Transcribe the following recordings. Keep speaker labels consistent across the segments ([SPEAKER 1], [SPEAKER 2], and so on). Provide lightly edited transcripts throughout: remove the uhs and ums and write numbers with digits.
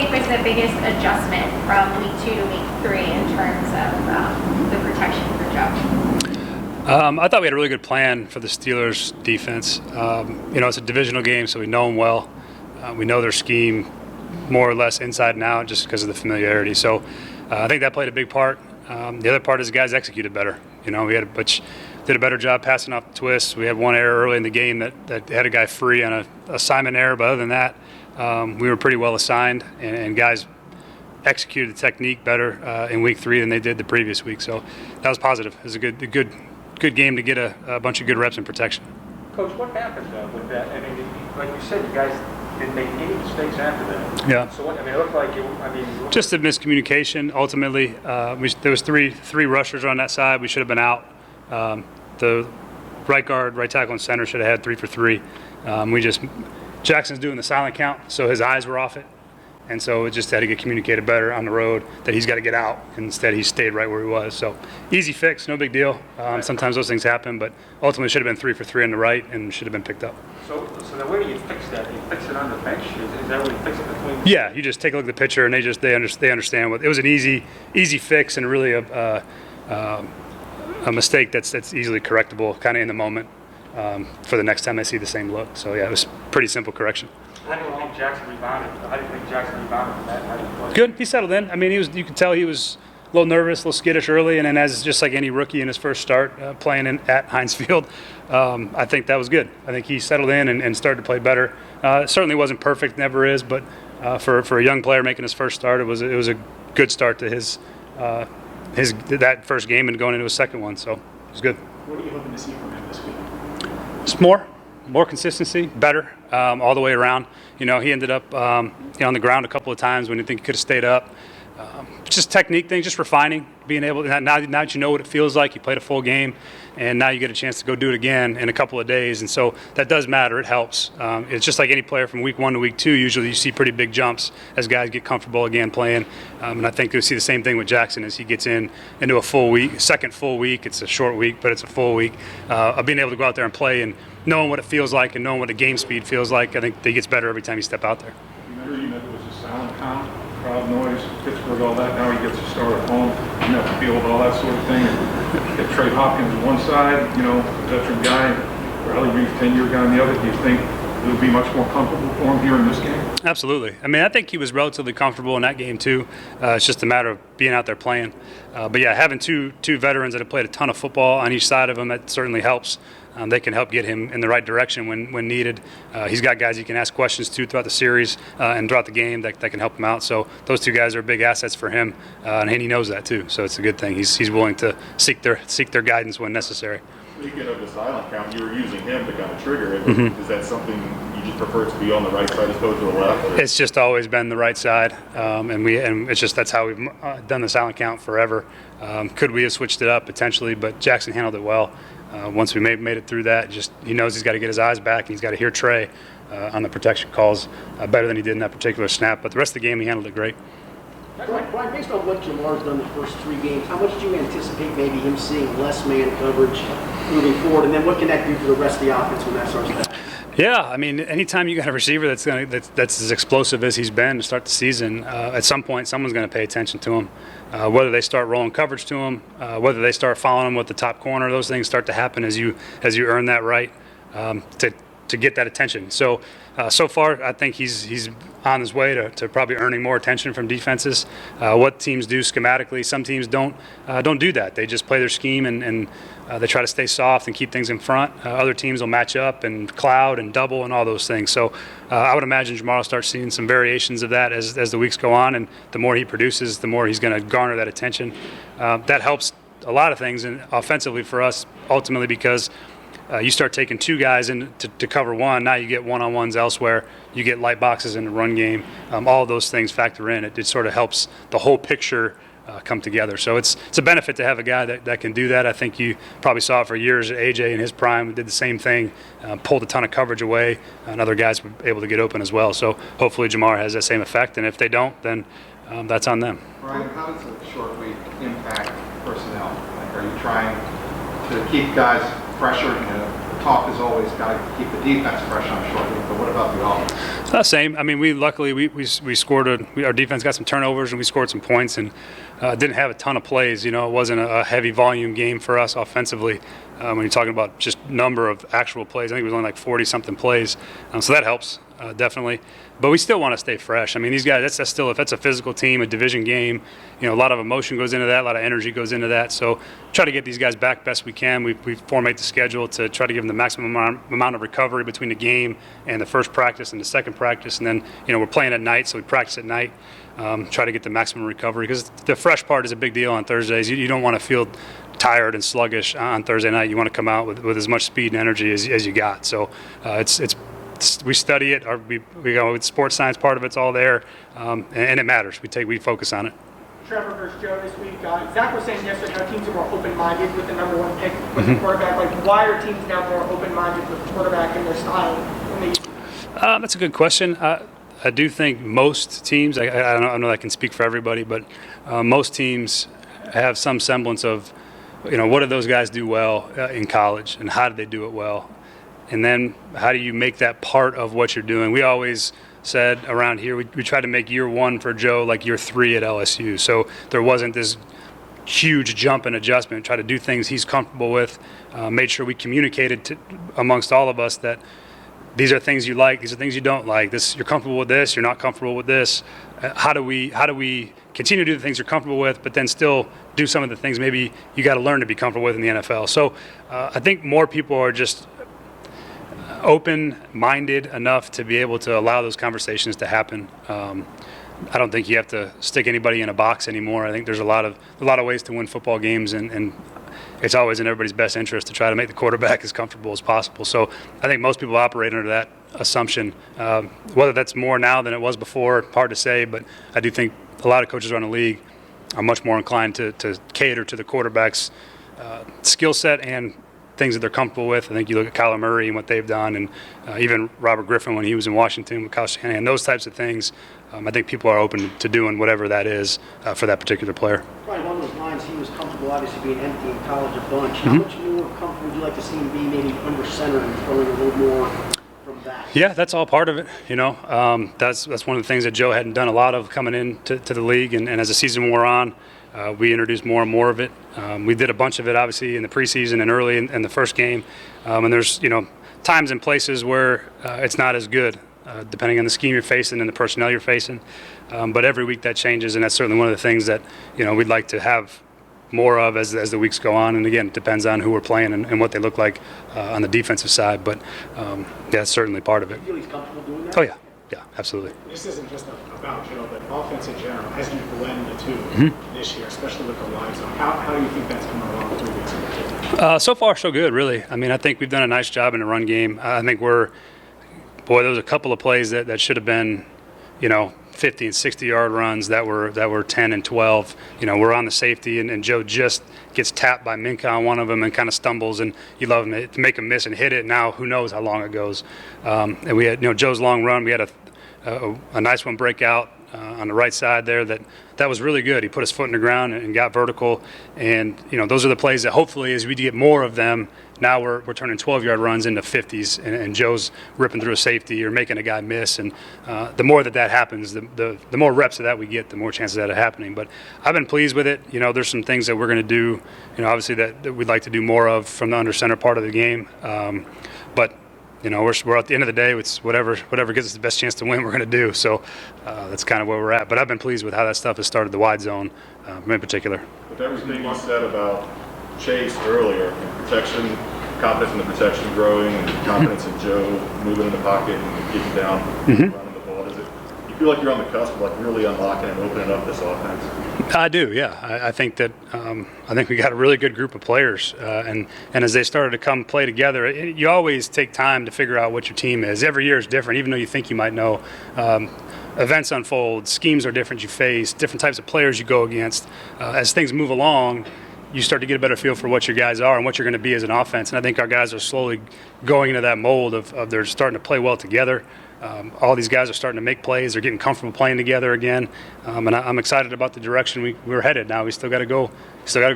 [SPEAKER 1] think was the biggest adjustment from week 2 to week 3 in terms of the protection for Joe?
[SPEAKER 2] I thought we had a really good plan for the Steelers' defense. It's a divisional game, so we know them well. We know their scheme more or less inside and out just because of the familiarity. So I think that played a big part. The other part is the guys executed better. We had did a better job passing off the twists. We had one error early in the game that had a guy free on a assignment error, but other than that, we were pretty well assigned, and guys executed the technique better in week 3 than they did the previous week. So that was positive. It was a good game to get a bunch of good reps in protection.
[SPEAKER 3] Coach, what happened with that? I mean, like you said, you guys didn't make any mistakes after that.
[SPEAKER 2] Yeah.
[SPEAKER 3] So it looked like
[SPEAKER 2] just a miscommunication. Ultimately, there was three rushers on that side. We should have been out. The right guard, right tackle, and center should have had 3 for 3. Jackson's doing the silent count, so his eyes were off it. And so it just had to get communicated better on the road that he's got to get out. Instead, he stayed right where he was. So easy fix, no big deal. Sometimes those things happen, but ultimately it should have been 3 for 3 on the right and should have been picked up.
[SPEAKER 3] So then where do you fix that? You fix it on the bench? Is that where you fix it between?
[SPEAKER 2] Yeah, you just take a look at the picture and they understand what it was. An easy fix and really a mistake that's easily correctable, kind of in the moment for the next time they see the same look. So yeah, it was pretty simple correction.
[SPEAKER 3] How do you think Jackson rebounded? From that?
[SPEAKER 2] Good. He settled in. I mean, you could tell he was a little nervous, a little skittish early, and then as just like any rookie in his first start playing at Heinz Field, I think that was good. I think he settled in and started to play better. It certainly wasn't perfect, never is, but for a young player making his first start, it was a good start to his that first game and going into his second one. So it was good.
[SPEAKER 4] What are you hoping to see from him this week?
[SPEAKER 2] It's more consistency, better all the way around. He ended up on the ground a couple of times when you think he could have stayed up. Just technique things, just refining, being able to, now that you know what it feels like, you played a full game, and now you get a chance to go do it again in a couple of days, and so that does matter. It helps. It's just like any player from week 1 to week 2, usually you see pretty big jumps as guys get comfortable again playing, and I think you'll see the same thing with Jackson as he gets into a full week, second full week. It's a short week, but it's a full week of being able to go out there and play and knowing what it feels like and knowing what the game speed feels like. I think he gets better every time you step out there.
[SPEAKER 5] You know, it was a silent count, crowd noise, Pittsburgh, all that. Now he gets to start at home, the field, all that sort of thing. And get Trey Hopkins on one side, veteran guy, Riley Reed's 10-year guy on the other. Do you think it would be much more comfortable for him here in this game?
[SPEAKER 2] Absolutely. I mean, I think he was relatively comfortable in that game too. It's just a matter of being out there playing. But yeah, having two veterans that have played a ton of football on each side of him, that certainly helps. They can help get him in the right direction when needed. He's got guys he can ask questions to throughout the series and throughout the game that can help him out. So those two guys are big assets for him, and he knows that too. So it's a good thing. He's willing to seek their guidance when necessary.
[SPEAKER 6] Speaking of the silent count, you were using him to kind of trigger it. Mm-hmm. Is that something you just prefer to be on the right side as opposed to the left? Or?
[SPEAKER 2] It's just always been the right side, and it's just that's how we've done the silent count forever. Could we have switched it up potentially? But Jackson handled it well. Once we made it through that, he knows he's got to get his eyes back, and he's got to hear Trey on the protection calls better than he did in that particular snap. But the rest of the game, he handled it great.
[SPEAKER 4] Brian, based on what Jamar's done the first 3 games, how much do you anticipate maybe him seeing less man coverage moving forward? And then what can that do for the rest of the offense when that starts to happen?
[SPEAKER 2] Yeah, I mean, anytime you got a receiver that's as explosive as he's been to start the season, at some point someone's going to pay attention to him. Whether they start rolling coverage to him, whether they start following him with the top corner, those things start to happen as you earn that right to get that attention. So far, I think he's on his way to probably earning more attention from defenses. What teams do schematically, some teams don't do that. They just play their scheme and they try to stay soft and keep things in front. Other teams will match up and cloud and double and all those things. So I would imagine Jamar will start seeing some variations of that as the weeks go on, and the more he produces, the more he's going to garner that attention. That helps a lot of things offensively for us ultimately because you start taking 2 guys in to cover 1. Now you get one-on-ones elsewhere. You get light boxes in the run game. All of those things factor in. It sort of helps the whole picture come together. So it's a benefit to have a guy that can do that. I think you probably saw it for years. AJ in his prime did the same thing, pulled a ton of coverage away, and other guys were able to get open as well. So hopefully Jamar has that same effect, and if they don't, then that's on them.
[SPEAKER 7] Brian, how does a short week impact personnel? Are you trying to keep guys fresher? The talk is always got to keep the defense fresh on short week, but what about the offense?
[SPEAKER 2] Same. I mean, we scored our defense got some turnovers and we scored some points and didn't have a ton of plays. You know, it wasn't a heavy volume game for us offensively. When you're talking about just number of actual plays, I think it was only like 40-something plays. So that helps, definitely. But we still want to stay fresh. I mean, these guys, that's still, if that's a physical team, a division game, you know, a lot of emotion goes into that, a lot of energy goes into that. So try to get these guys back best we can. We formate the schedule to try to give them the maximum amount of recovery between the game and the first practice and the second practice. And then, you know, we're playing at night, so we practice at night. Try to get the maximum recovery because the fresh part is a big deal on Thursdays. You don't want to feel tired and sluggish on Thursday night. You want to come out with as much speed and energy as you got. So we study it. We go with sports science part of it's all there, and it matters. We focus on it.
[SPEAKER 8] Trevor versus Joe this week. Zach was saying yesterday how teams are more open-minded with the number one pick with the quarterback. Like, why are teams now more open-minded with the quarterback and their style when they used to?
[SPEAKER 2] That's a good question. I do think most teams, I don't know that I can speak for everybody, but most teams have some semblance of, you know, what did those guys do well in college and how did they do it well? And then how do you make that part of what you're doing? We always said around here, we tried to make year one for Joe like year three at LSU. So there wasn't this huge jump and adjustment. Try to do things he's comfortable with. Made sure we communicated amongst all of us that these are things you like, these are things you don't like. This, you're comfortable with this, you're not comfortable with this. How do we continue to do the things you're comfortable with, but then still do some of the things maybe you got to learn to be comfortable with in the NFL? So I think more people are just open-minded enough to be able to allow those conversations to happen. I don't think you have to stick anybody in a box anymore. I think there's a lot of ways to win football games, and it's always in everybody's best interest to try to make the quarterback as comfortable as possible. So I think most people operate under that assumption. Whether that's more now than it was before, hard to say, but I do think a lot of coaches around the league are much more inclined to cater to the quarterback's skill set and things that they're comfortable with. I think you look at Kyler Murray and what they've done, and even Robert Griffin when he was in Washington with Kyle Shanahan, those types of things. I think people are open to doing whatever that is for that particular player.
[SPEAKER 4] Probably along those lines, he was comfortable obviously being empty in college a bunch. How much more comfortable would you like to see him be maybe under center and throwing a little more from that? Yeah,
[SPEAKER 2] that's all part of it. You know, that's one of the things that Joe hadn't done a lot of coming into the league, and as the season wore on, we introduced more and more of it. We did a bunch of it obviously in the preseason and early in the first game, and there's, you know, times and places where it's not as good. Depending on the scheme you're facing and the personnel you're facing. But every week that changes, and that's certainly one of the things that, you know, we'd like to have more of as the weeks go on. And again, it depends on who we're playing and what they look like on the defensive side. But yeah, that's certainly part of it.
[SPEAKER 4] You feel he's comfortable doing that?
[SPEAKER 2] Oh, yeah. Yeah, absolutely.
[SPEAKER 9] This isn't just about Joe, but offense in general. As you blend the two this year, especially with the live zone, how do you think that's coming along through weeks in particular?
[SPEAKER 2] So far, so good, really. I mean, I think we've done a nice job in the run game. I think there was a couple of plays that should have been, you know, 50 and 60-yard runs that were 10 and 12. You know, we're on the safety, and Joe just gets tapped by Minka on one of them and kind of stumbles, and you love him to make him miss and hit it. Now, who knows how long it goes. And we had, you know, Joe's long run. We had a nice one break out on the right side there that was really good. He put his foot in the ground and got vertical. And, you know, those are the plays that hopefully as we get more of them, now we're turning 12-yard runs into 50s, and Joe's ripping through a safety or making a guy miss. And the more that happens, the more reps of that we get, the more chances of that happening. But I've been pleased with it. You know, there's some things that we're going to do, you know, obviously that we'd like to do more of from the under center part of the game. But you know, we're at the end of the day, it's whatever gives us the best chance to win, we're going to do. So that's kind of where we're at. But I've been pleased with how that stuff has started the wide zone in particular.
[SPEAKER 6] With everything you said about Chase earlier, protection, confidence in the protection growing, and confidence in Joe moving in the pocket and getting down, running the ball, you feel like you're on the cusp of like really unlocking and opening up this offense?
[SPEAKER 2] I do, yeah. I think that I think we got a really good group of players, and as they started to come play together, you always take time to figure out what your team is. Every year is different, even though you think you might know. Events unfold, schemes are different you face, different types of players you go against. As things move along, you start to get a better feel for what your guys are and what you're going to be as an offense. And I think our guys are slowly going into that mold of they're starting to play well together. All these guys are starting to make plays. They're getting comfortable playing together again, and I'm excited about the direction we're headed. Now we still got to go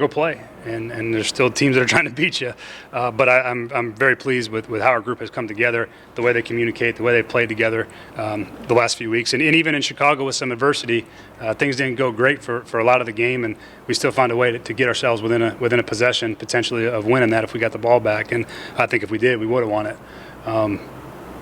[SPEAKER 2] play, and there's still teams that are trying to beat you. But I'm very pleased with how our group has come together, the way they communicate, the way they played together the last few weeks, and even in Chicago with some adversity, things didn't go great for a lot of the game, and we still found a way to get ourselves within a possession potentially of winning that if we got the ball back. And I think if we did, we would have won it.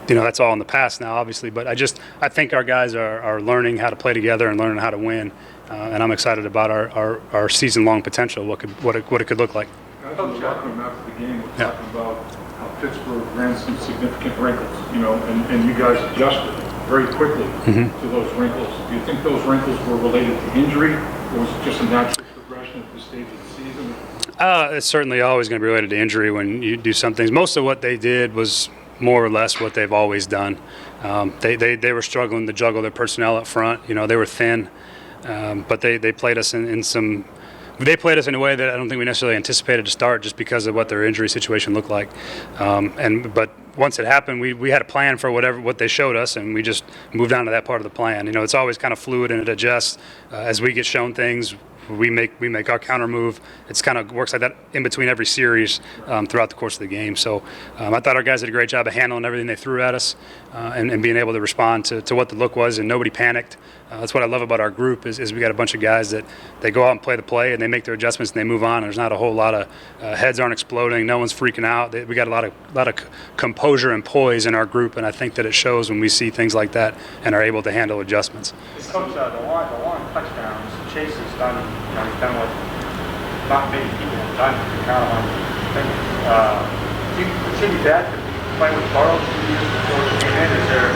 [SPEAKER 2] That's all in the past now, obviously. But I think our guys are learning how to play together and learning how to win. And I'm excited about our season-long potential, what it could look like.
[SPEAKER 5] Guys were talking after the game, we're talking about how Pittsburgh ran some significant wrinkles, and you guys adjusted very quickly to those wrinkles. Do you think those wrinkles were related to injury, or was it just a natural progression at this stage of the season?
[SPEAKER 2] It's certainly always going to be related to injury when you do some things. Most of what they did was more or less what they've always done. They were struggling to juggle their personnel up front. They were thin, but they played us in some. They played us in a way that I don't think we necessarily anticipated to start, just because of what their injury situation looked like. But once it happened, we had a plan for what they showed us, and we just moved on to that part of the plan. It's always kind of fluid and it adjusts as we get shown things. We make our counter move. It's kind of works like that in between every series throughout the course of the game. So I thought our guys did a great job of handling everything they threw at us and being able to respond to what the look was, and nobody panicked. That's what I love about our group is we got a bunch of guys that they go out and play the play and they make their adjustments and they move on. There's not a whole lot of heads aren't exploding. No one's freaking out. We got a lot of composure and poise in our group, and I think that it shows when we see things like that and are able to handle adjustments.
[SPEAKER 3] Coach, the long touchdowns, Chase has done, he's done what not many people have done to count on fingers. Do you contribute that to playing with Burrow 2 years before he came in? Is there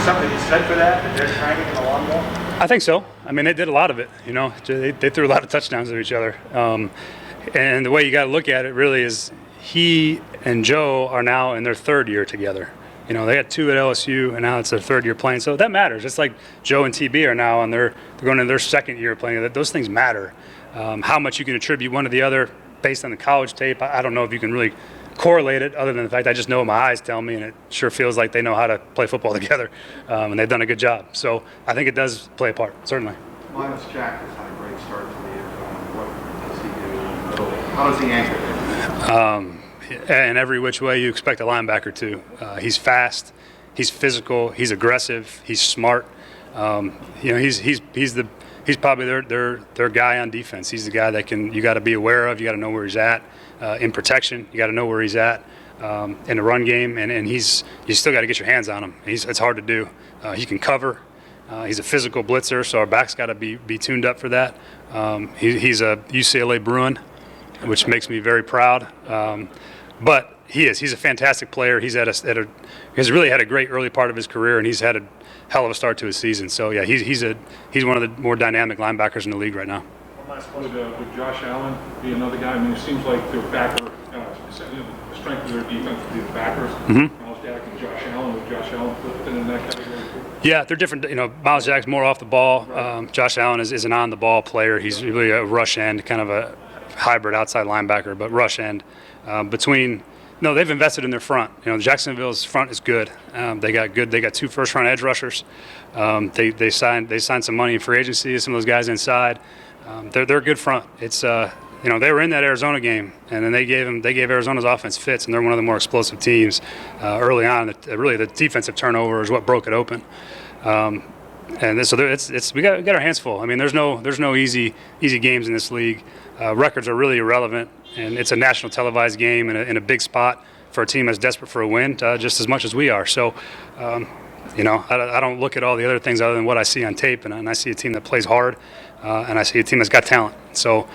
[SPEAKER 3] something he said for that they're timing him along more?
[SPEAKER 2] I think so. I mean, they did a lot of it. They threw a lot of touchdowns at each other. And the way you got to look at it really is he and Joe are now in their third year together. They had 2 at LSU, and now it's their third year playing. So that matters. It's like Joe and TB are now they're going into their second year playing. Those things matter. How much you can attribute one to the other based on the college tape, I don't know if you can really correlate it, other than the fact I just know what my eyes tell me, and it sure feels like they know how to play football together, and they've done a good job. So I think it does play a part, certainly.
[SPEAKER 7] Myles Jack has had a great start to the year. What does he do in the middle? How does he anchor it?
[SPEAKER 2] In every which way you expect a linebacker to. He's fast, he's physical, he's aggressive, he's smart. He's probably their guy on defense. He's the guy that you got to be aware of. You got to know where he's at in protection. You got to know where he's at in the run game, and you still got to get your hands on him. It's hard to do. He can cover. He's a physical blitzer, so our backs got to be tuned up for that. He's a UCLA Bruin, which makes me very proud. But he's a fantastic player. He's really had a great early part of his career, and he's had a hell of a start to his season. So yeah, he's one of the more dynamic linebackers in the league right now.
[SPEAKER 5] Would Josh Allen be another guy? I mean, it seems like their backer, the strength of their defense would be the backers. Myles Jack and Josh Allen. Would Josh Allen put in that category?
[SPEAKER 2] Yeah, they're different. Myles Jack's more off the ball. Josh Allen is an on-the-ball player. He's really a rush end, kind of a hybrid outside linebacker, but rush end. They've invested in their front. Jacksonville's front is good. They got 2 first-round edge rushers. They signed some money in free agency. Some of those guys inside. They're a good front. It's they were in that Arizona game, and then they gave Arizona's offense fits, and they're one of the more explosive teams early on. Really, the defensive turnover is what broke it open. And so we got our hands full. I mean, there's no easy games in this league. Records are really irrelevant, and it's a national televised game in a big spot for a team that's desperate for a win, just as much as we are. So, I don't look at all the other things other than what I see on tape, and I see a team that plays hard, and I see a team that's got talent. So,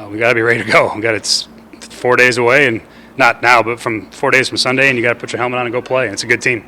[SPEAKER 2] we got to be ready to go. It's 4 days away, and not now, but from 4 days from Sunday, and you got to put your helmet on and go play. And it's a good team.